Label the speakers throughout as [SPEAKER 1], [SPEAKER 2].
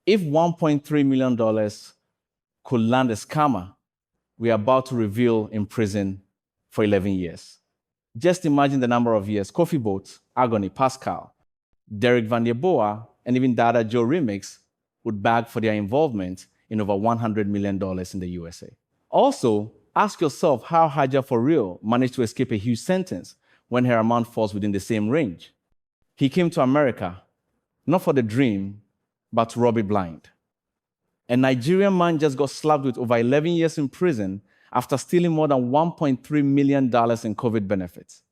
[SPEAKER 1] If $1.3 million could land a scammer, we are about to reveal in prison for 11 years. Just imagine the number of years Kofi Boat, Agony Pascal, Derrick Van Yeboah, and even Dada Joe Remix would bag for their involvement in over $100 million in the USA. Also, ask yourself how Haja for real managed to escape a huge sentence when her amount falls within the same range. He came to America, not for the dream, but to rob it blind. A Nigerian man just got slapped with over 11 years in prison after stealing more than $1.3 million in COVID benefits.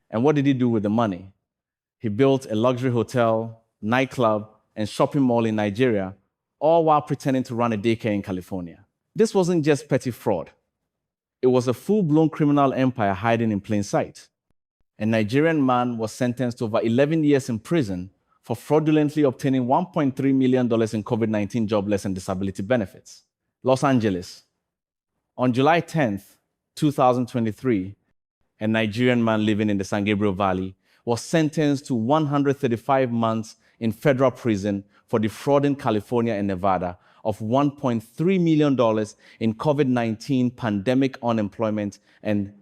[SPEAKER 1] And what did he do with the money? He built a luxury hotel, nightclub, and shopping mall in Nigeria, all while pretending to run a daycare in California. This wasn't just petty fraud. It was a full-blown criminal empire hiding in plain sight. A Nigerian man was sentenced to over 11 years in prison for fraudulently obtaining $1.3 million in COVID-19 jobless and disability benefits. Los Angeles. On July 10th, 2023, a Nigerian man living in the San Gabriel Valley was sentenced to 135 months in federal prison for defrauding California and Nevada of $1.3 million in COVID-19 pandemic unemployment and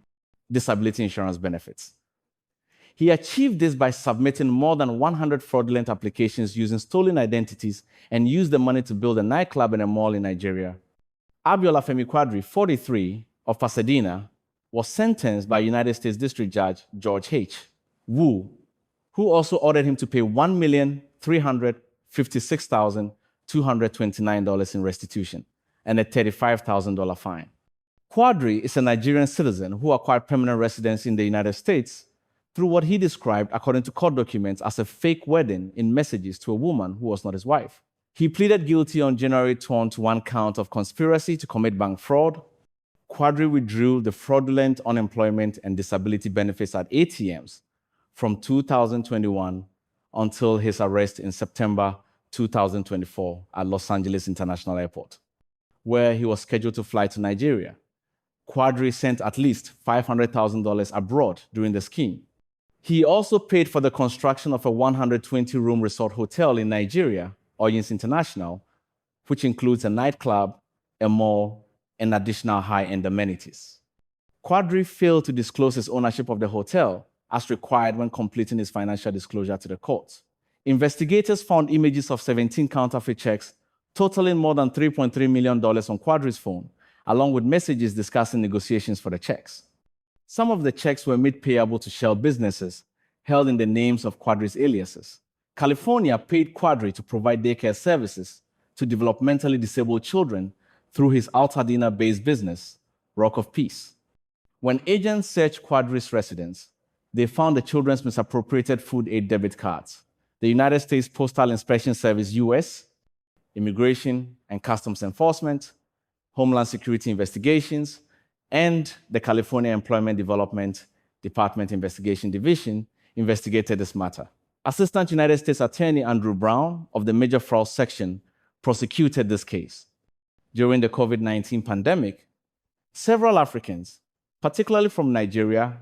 [SPEAKER 1] disability insurance benefits. He achieved this by submitting more than 100 fraudulent applications using stolen identities and used the money to build a nightclub and a mall in Nigeria. Abiola Femi Quadri, 43, of Pasadena, was sentenced by United States District Judge George H. Wu, who also ordered him to pay $1,356,229 in restitution and a $35,000 fine. Quadri is a Nigerian citizen who acquired permanent residency in the United States through what he described, according to court documents, as a fake wedding in messages to a woman who was not his wife. He pleaded guilty on January 20 to one count of conspiracy to commit bank fraud. Quadri withdrew the fraudulent unemployment and disability benefits at ATMs from 2021 until his arrest in September 2024 at Los Angeles International Airport, where he was scheduled to fly to Nigeria. Quadri sent at least $500,000 abroad during the scheme. He also paid for the construction of a 120-room resort hotel in Nigeria, Oyins International, which includes a nightclub, a mall, and additional high-end amenities. Quadri failed to disclose his ownership of the hotel as required when completing his financial disclosure to the court. Investigators found images of 17 counterfeit checks totaling more than $3.3 million on Quadri's phone, along with messages discussing negotiations for the checks. Some of the checks were made payable to shell businesses held in the names of Quadri's aliases. California paid Quadri to provide daycare services to developmentally disabled children through his Altadena-based business, Rock of Peace. When agents searched Quadri's residence, they found the children's misappropriated food aid debit cards, the United States Postal Inspection Service US, Immigration and Customs Enforcement, Homeland Security Investigations, and the California Employment Development Department Investigation Division investigated this matter. Assistant United States Attorney Andrew Brown of the Major Fraud Section prosecuted this case. During the COVID-19 pandemic, several Africans, particularly from Nigeria,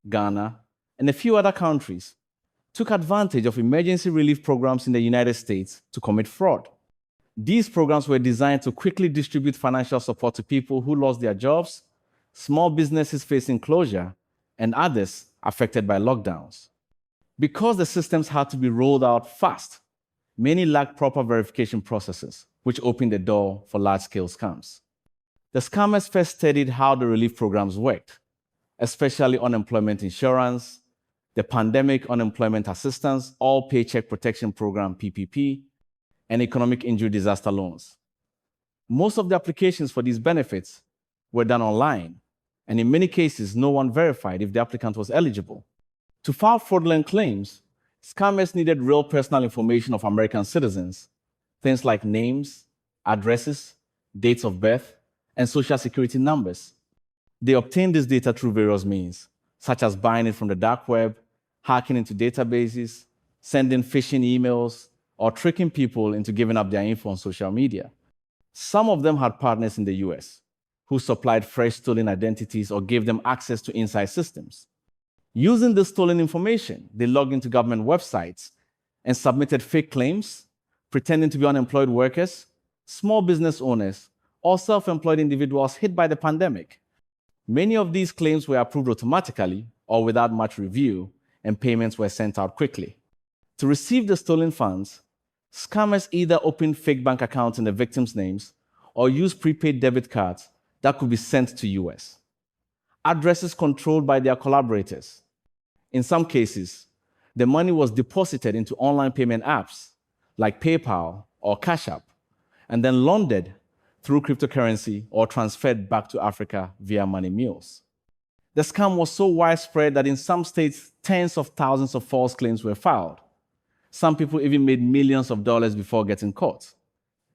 [SPEAKER 1] Ghana, and a few other countries, took advantage of emergency relief programs in the United States to commit fraud. These programs were designed to quickly distribute financial support to people who lost their jobs, small businesses facing closure, and others affected by lockdowns. Because the systems had to be rolled out fast, many lacked proper verification processes, which opened the door for large-scale scams. The scammers first studied how the relief programs worked, especially unemployment insurance, the Pandemic Unemployment Assistance, All Paycheck Protection Program, PPP, and economic injury disaster loans. Most of the applications for these benefits were done online, and in many cases, no one verified if the applicant was eligible. To file fraudulent claims, scammers needed real personal information of American citizens, things like names, addresses, dates of birth, and social security numbers. They obtained this data through various means, such as buying it from the dark web, hacking into databases, sending phishing emails, or tricking people into giving up their info on social media. Some of them had partners in the US who supplied fresh stolen identities or gave them access to inside systems. Using this stolen information, they logged into government websites and submitted fake claims, pretending to be unemployed workers, small business owners, or self-employed individuals hit by the pandemic. Many of these claims were approved automatically or without much review, and payments were sent out quickly. To receive the stolen funds, scammers either opened fake bank accounts in the victims' names or used prepaid debit cards that could be sent to US. Addresses controlled by their collaborators. In some cases, the money was deposited into online payment apps like PayPal or Cash App, and then laundered through cryptocurrency or transferred back to Africa via money mules. The scam was so widespread that in some states, tens of thousands of false claims were filed. Some people even made millions of dollars before getting caught.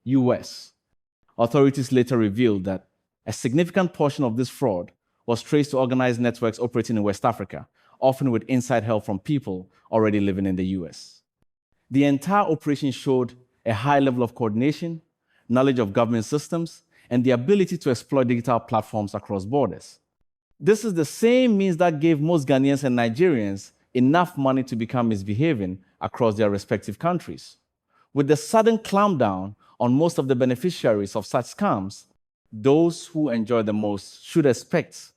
[SPEAKER 1] US. Authorities later revealed that a significant portion of this fraud was traced to organized networks operating in West Africa, often with inside help from people already living in the US. The entire operation showed a high level of coordination, knowledge of government systems, and the ability to exploit digital platforms across borders. This is the same means that gave most Ghanaians and Nigerians enough money to become misbehaving across their respective countries. With the sudden clampdown on most of the beneficiaries of such scams, those who enjoy the most should expect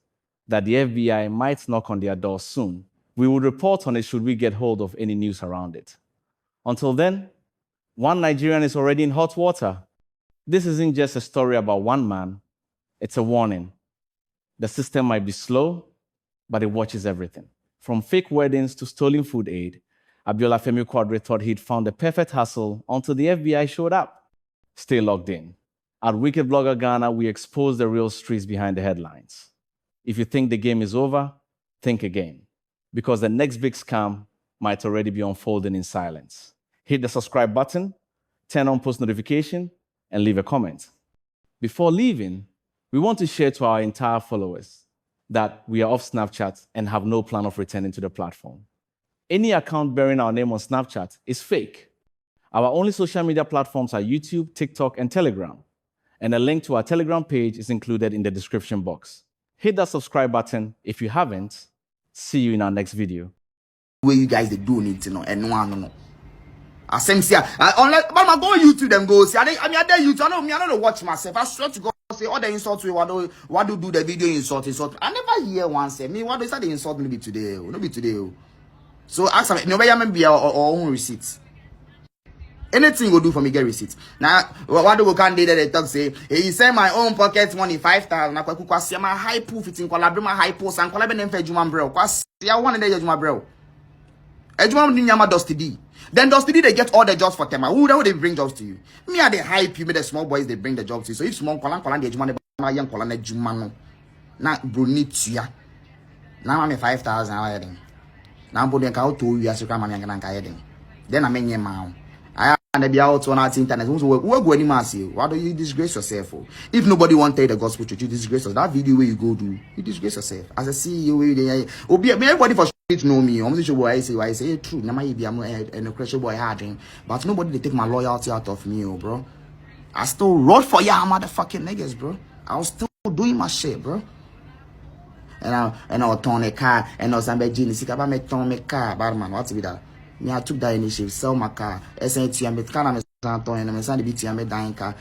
[SPEAKER 1] that the FBI might knock on their door soon. We will report on it should we get hold of any news around it. Until then, one Nigerian is already in hot water. This isn't just a story about one man, it's a warning. The system might be slow, but it watches everything. From fake weddings to stolen food aid, Abiola Femi Quadri thought he'd found the perfect hustle until the FBI showed up. Stay logged in. At Wicked Blogger Ghana, we expose the real streets behind the headlines. If you think the game is over, think again, because the next big scam might already be unfolding in silence. Hit the subscribe button, turn on post notification, and leave a comment. Before leaving, we want to share to our entire followers that we are off Snapchat and have no plan of returning to the platform. Any account bearing our name on Snapchat is fake. Our only social media platforms are YouTube, TikTok, and Telegram. And a link to our Telegram page is included in the description box. Hit that subscribe button if you haven't. See you in our next video.
[SPEAKER 2] Where you guys they do need to know and no. I say, unless but I go YouTube them go see. I mean I dare YouTube. I don't watch myself. I swear to God, say all the insults we what do the video insult. I never hear one say me. What do they insult me today? No be today. So ask me. Nobody remember our own receipts. Anything you go do for me, get receipts. Now, what do we can do that they talk say? He send my own pocket money 5,000. Na kwa see my high pool fitting collaborate my high pool and collaborate them for Juma bro. Cause I want to Juma bro. Juma ni nyama Dusty D. Then Dusty D they get all the jobs for them. Who they bring jobs to you? Me are the hype you, me the small boys they bring the jobs to you. So if small kolan the Juma na young kolan Juma no. Na bro need ya. Now I'm 5,000 wedding. Now I'm ka to you as you come and wedding. Then I mean your mouth. And they be out on our internet. Who go any massive? Why do you disgrace yourself for? If nobody want to tell the gospel truth, you disgrace yourself. That video where you go do, you disgrace yourself. As a CEO, everybody for street know me. I'm sure I say true. Now my be I'm a crash boy harding, but nobody they take my loyalty out of me, bro. I still roll for ya motherfucking niggas, bro. I was still doing my shit, bro. And I'll turn a car and I'll somebody genius. If I make turn my car, bad man, what's with that? Me, I took that initiative, sell my car. SNT, I'm kind of and I'm dying car.